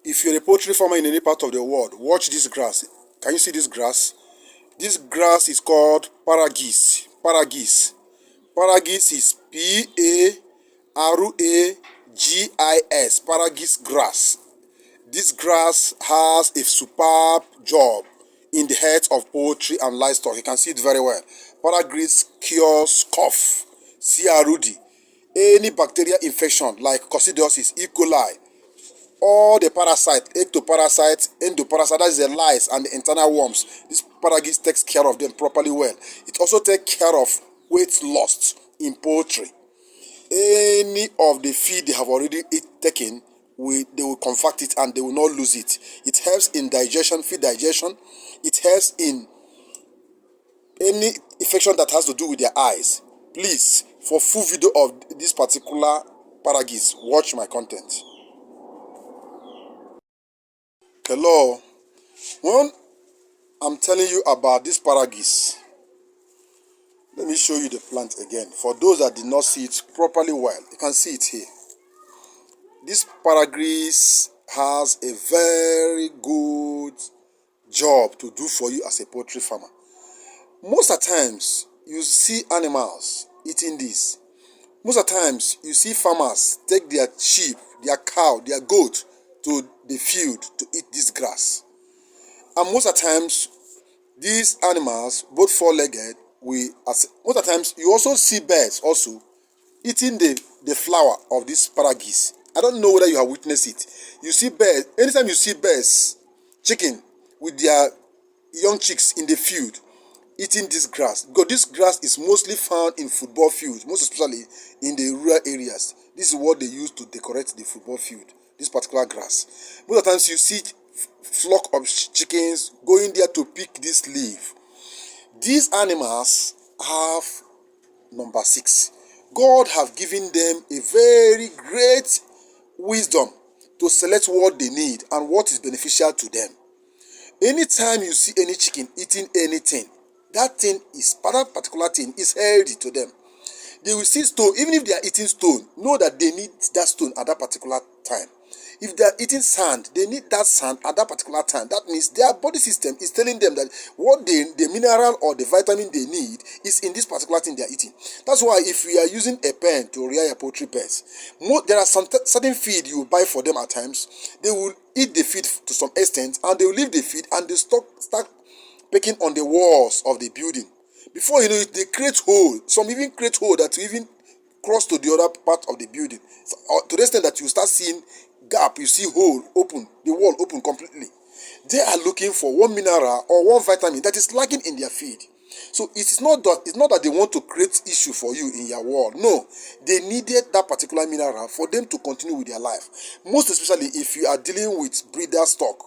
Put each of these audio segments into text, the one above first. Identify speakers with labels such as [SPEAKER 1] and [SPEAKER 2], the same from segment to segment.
[SPEAKER 1] If you're a poultry farmer in any part of the world, watch this grass. Can you see this grass? This grass is called Paragis. Paragis. Paragis is Paragis. Paragis grass. This grass has a superb job in the health of poultry and livestock. You can see it very well. Paragis cures cough, CRD, any bacterial infection like coccidiosis, E. coli, all the parasites, ectoparasites, endoparasites, that is the lice and the internal worms. This Paragis takes care of them properly well. It also takes care of weight loss in poultry. Any of the feed they have already taken, they will convert it and they will not lose it. It helps in digestion, feed digestion. It helps in any infection that has to do with their eyes. Please, for full video of this particular Paragis, watch my content. Hello, when I'm telling you about this Paragis, let me show you the plant again. For those that did not see it properly well, you can see it here. This Paragis has a very good job to do for you as a poultry farmer. Most of the times, you see animals eating this. Most of the times, you see farmers take their sheep, their cow, their goat to the field to eat this grass. And most of the times, these animals, both four-legged, most of the times, you also see birds also eating the flower of this Paragis. I don't know whether you have witnessed it. You see birds, anytime you see birds, chicken, with their young chicks in the field, eating this grass, because this grass is mostly found in football fields, most especially in the rural areas. This is what they use to decorate the football field, this particular grass. Most of the times you see flock of chickens going there to pick this leaf. These animals have number 6. God have given them a very great wisdom to select what they need and what is beneficial to them. Anytime you see any chicken eating anything, that particular thing is healthy to them. They will see stone, even if they are eating stone, know that they need that stone at that particular time. If they are eating sand, they need that sand at that particular time. That means their body system is telling them that what the mineral or the vitamin they need is in this particular thing they are eating. That's why if you are using a pen to rear your poultry birds, there are some certain feed you buy for them at times. They will eat the feed to some extent and they will leave the feed and they start pecking on the walls of the building. Before you know it, they create hole. Some even create hole that will even cross to the other part of the building. So, to the extent that you start seeing gap, you see hole open, the wall open completely. They are looking for one mineral or one vitamin that is lacking in their feed. So it's not that they want to create issue for you in your world. No, they needed that particular mineral for them to continue with their life. Most especially if you are dealing with breeder stock.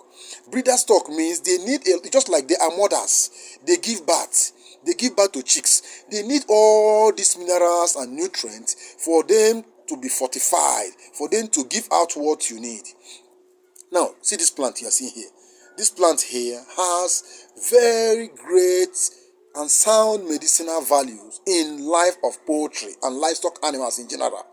[SPEAKER 1] Breeder stock means they need, just like they are mothers, they give birth. They give birth to chicks. They need all these minerals and nutrients for them to be fortified, for them to give out what you need. Now, see this plant you are seeing here. This plant here has very great and sound medicinal values in life of poultry and livestock animals in general.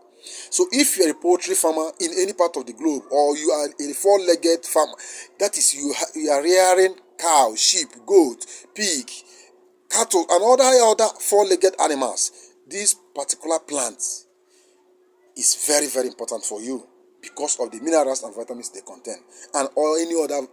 [SPEAKER 1] So if you are a poultry farmer in any part of the globe, or you are a four-legged farmer, that is you are rearing cow, sheep, goat, pig, cattle, and other four-legged animals, this particular plant is very, very important for you because of the minerals and vitamins they contain and or any other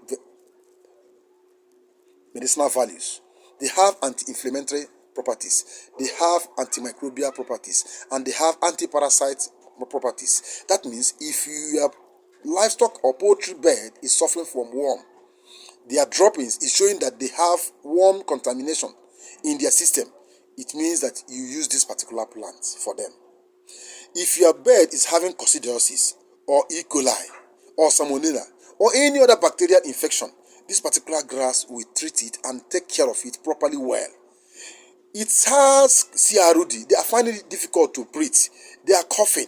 [SPEAKER 1] medicinal values. They have anti-inflammatory properties, they have antimicrobial properties, and they have anti-parasite properties. That means if your livestock or poultry bird is suffering from worm, their droppings is showing that they have worm contamination in their system, it means that you use this particular plant for them. If your bird is having coccidiosis or E. coli or salmonella or any other bacterial infection, this particular grass will treat it and take care of it properly well. It has CRD. They are finding it difficult to breathe. They are coughing.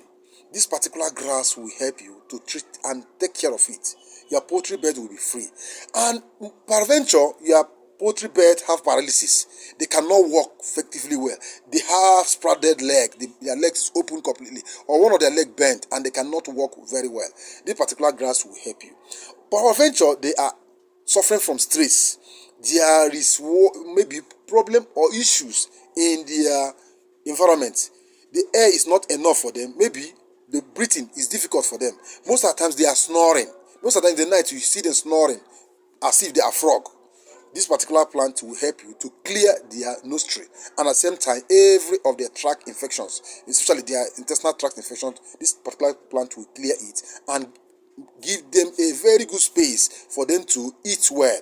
[SPEAKER 1] This particular grass will help you to treat and take care of it. Your poultry bed will be free. And peradventure, your poultry birds have paralysis. They cannot walk effectively well. They have spreaded leg. Their legs is open completely, or one of their leg bent, and they cannot walk very well. This particular grass will help you. Peradventure, they are suffering from stress. There is maybe problem or issues in their environment. The air is not enough for them. Maybe the breathing is difficult for them. Most of the times they are snoring. Most of the time in the night you see them snoring as if they are frog. This particular plant will help you to clear their nostril, and at the same time every of their tract infections, especially their intestinal tract infections, this particular plant will clear it and give them a very good space for them to eat well.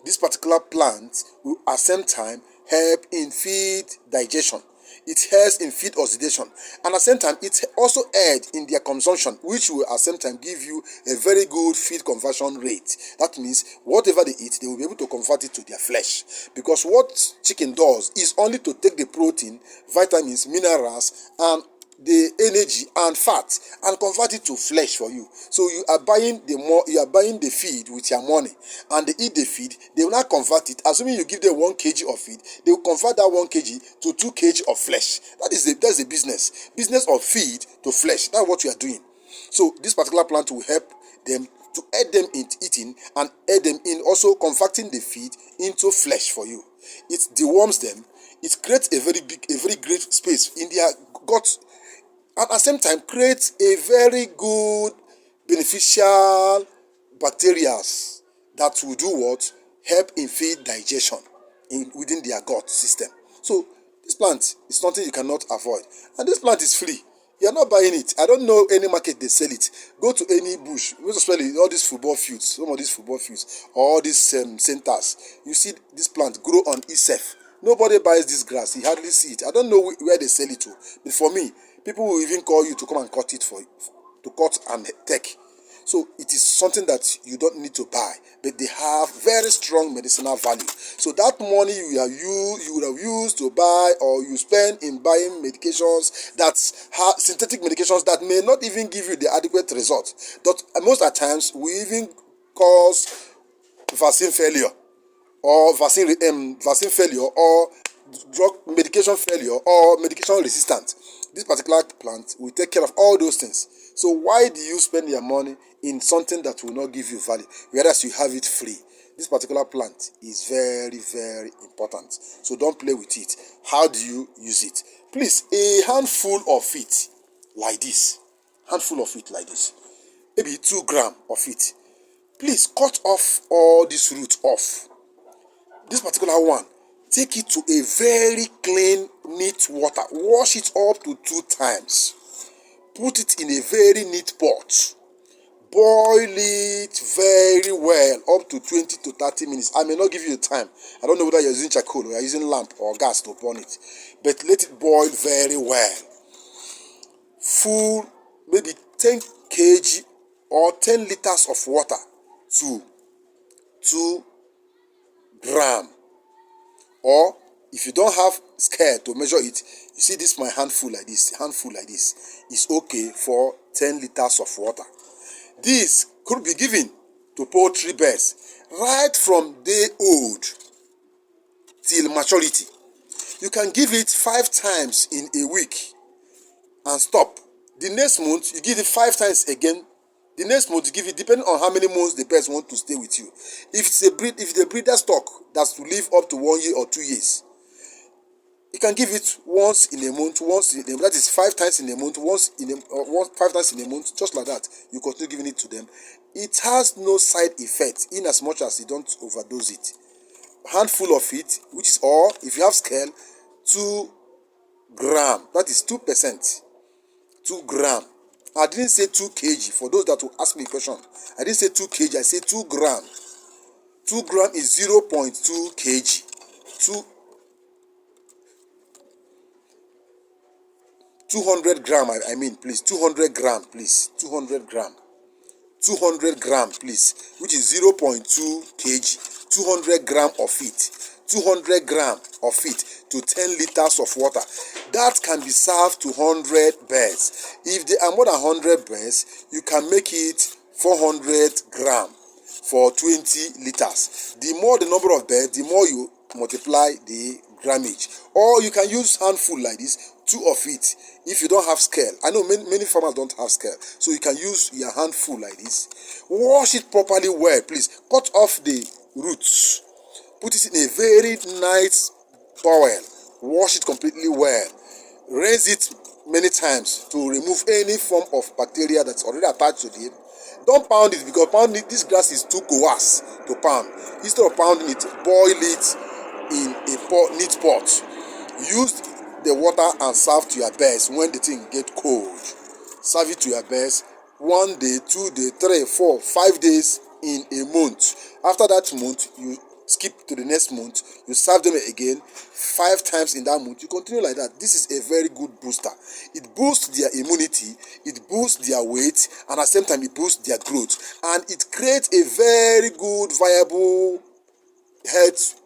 [SPEAKER 1] This particular plant will at the same time help in feed digestion. It helps in feed oxidation, and at the same time it also aids in their consumption, which will at the same time give you a very good feed conversion rate. That means whatever they eat, they will be able to convert it to their flesh, because what chicken does is only to take the protein, vitamins, minerals, and the energy and fat and convert it to flesh for you. So you are buying the feed with your money, and they eat the feed. They will not convert it. Assuming you give them 1 kg of feed, they will convert that 1 kg to 2 kg of flesh. That's the business of feed to flesh. That's what you are doing. So this particular plant will help them to aid them in eating and aid them in also converting the feed into flesh for you. It deworms them. It creates a very great space in their gut, and at the same time creates a very good beneficial bacteria that will do what? Help in feed digestion within their gut system. So this plant is something you cannot avoid, and this plant is free. You are not buying it. I don't know any market they sell it. Go to any bush, most especially all these football fields, some of these football fields, or all these centers. You see this plant grow on itself. Nobody buys this grass. You hardly see it. I don't know where they sell it to. But for me, people will even call you to come and cut it to cut and take. So it is something that you don't need to buy, but they have very strong medicinal value. So that money you would have used to buy, or you spend in buying medications that have synthetic medications that may not even give you the adequate result. That most of the times we even cause vaccine failure, or vaccine failure, or drug medication failure, or medication resistant. This particular plant will take care of all those things. So why do you spend your money in something that will not give you value, whereas you have it free? This particular plant is very, very important. So don't play with it. How do you use it? Please, a handful of it like this. Maybe 2 grams of it. Please cut off all this root off. This particular one, take it to a very clean, neat water. Wash it up to 2 times. Put it in a very neat pot. Boil it very well, up to 20 to 30 minutes. I may not give you the time. I don't know whether you're using charcoal or you're using lamp or gas to burn it. But let it boil very well. Full, maybe 10 kg or 10 liters of water to 2 grams. Or if you don't have scale to measure it, you see this my handful like this is okay for 10 liters of water. This could be given to poultry birds right from day old till maturity. You can give it 5 times in a week and stop. The next month you give it 5 times again. The next month you give it, depending on how many months the birds want to stay with you. If the breeder stock that's to live up to 1 year or 2 years, you can give it once in a month, that is 5 times in a month, 5 times in a month, just like that. You continue giving it to them. It has no side effect in as much as you don't overdose it. Handful of it, which is all, if you have scale, 2 grams, that is 2%. 2 grams. I didn't say 2 kg. For those that will ask me a question, I didn't say 2 kg, I said 2 grams. 2 grams is 0.2 kg. 200 gram, I mean, please. 200 gram, please. 200 gram. 200 gram, please. Which is 0.2 kg. 200 gram of it. 200 gram of it to 10 liters of water. That can be served to 100 birds. If there are more than 100 birds, you can make it 400 gram. for 20 liters. The more the number of birds, the more you multiply the grammage. Or you can use handful like this, 2 of it. If you don't have scale, I know many farmers don't have scale, so you can use your handful like this. Wash it properly well, please. Cut off the roots. Put it in a very nice towel. Wash it completely well. Rinse it many times to remove any form of bacteria that's already attached to it. Don't pound it, because pounding this grass is too coarse to pound. Instead of pounding it, boil it in a neat pot. Use the water and serve to your birds when the thing get cold. Serve it to your birds 1 day, 2 days, 3, 4, 5 days in a month. After that month, you skip to the next month. You serve them again 5 times in that month. You continue like that. This is a very good booster. It boosts their immunity, it boosts their weight, and at the same time it boosts their growth, and it creates a very good viable health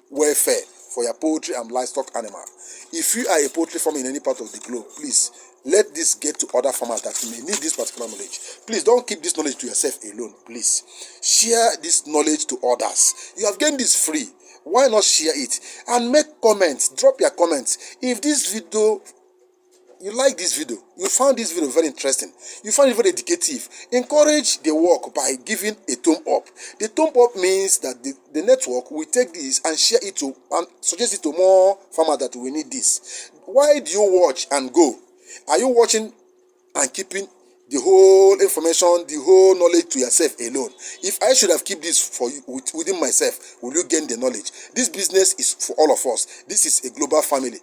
[SPEAKER 1] welfare for your poultry and livestock animal. If you are a poultry farmer in any part of the globe, please let this get to other farmers that may need this particular knowledge. Please don't keep this knowledge to yourself alone. Please share this knowledge to others. You have gained this free. Why not share it and make comments? Drop your comments. If this video, you like this video, you found this video very interesting, you found it very educative, encourage the work by giving a thumb up. The thumb up means that the network will take this and share it to and suggest it to more farmers that will need this. Why do you watch and go? Are you watching and keeping the whole information, the whole knowledge to yourself alone? If I should have kept this for you within myself, will you gain the knowledge? This business is for all of us. This is a global family.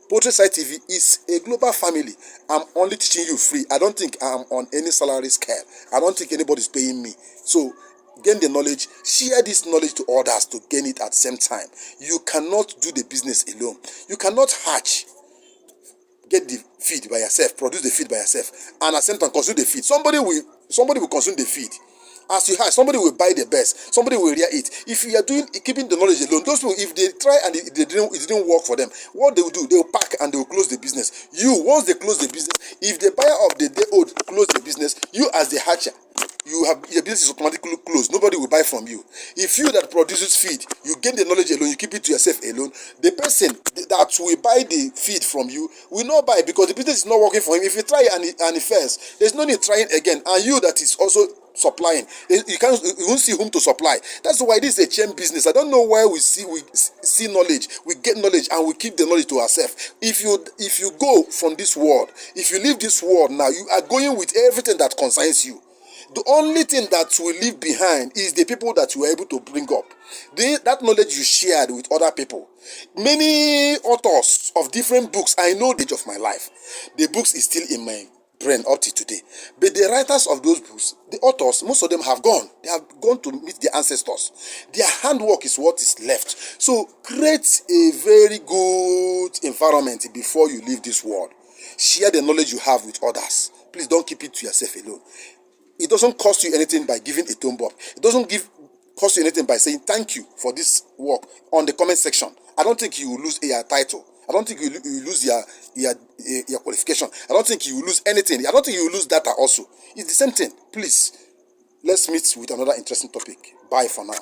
[SPEAKER 1] Poultry Site TV is a global family. I'm only teaching you free. I don't think I'm on any salary scale. I don't think anybody's paying me. So gain the knowledge, share this knowledge to others to gain it at the same time. You cannot do the business alone. You cannot hatch, get the feed by yourself, produce the feed by yourself, and at the same time consume the feed. Somebody will consume the feed. As you have, somebody will buy the best, somebody will rear it. If you are keeping the knowledge alone, those people, if they try and it didn't work for them, what they will do, they will pack and they will close the business. Once they close the business, if the buyer of the day old close the business, you as the hatcher, your business is automatically closed. Nobody will buy from you. If you that produces feed, you gain the knowledge alone, you keep it to yourself alone, the person that will buy the feed from you will not buy, because the business is not working for him. If you try and it fails, there's no need trying again. And you that is also supplying, you won't see whom to supply. That's why this is a chain business. I don't know why we see knowledge, we get knowledge, and we keep the knowledge to ourselves. If you go from this world, if you leave this world now, you are going with everything that concerns you. The only thing that will leave behind is the people that you were able to bring up. That knowledge you shared with other people. Many authors of different books, I know the age of my life. The books is still in my brain up to today. But the writers of those books, the authors, most of them have gone. They have gone to meet their ancestors. Their handwork is what is left. So create a very good environment before you leave this world. Share the knowledge you have with others. Please don't keep it to yourself alone. It doesn't cost you anything by giving a thumb up. It doesn't cost you anything by saying thank you for this work on the comment section. I don't think you will lose your title. I don't think you will lose your qualification. I don't think you will lose anything. I don't think you will lose data also. It's the same thing. Please, let's meet with another interesting topic. Bye for now.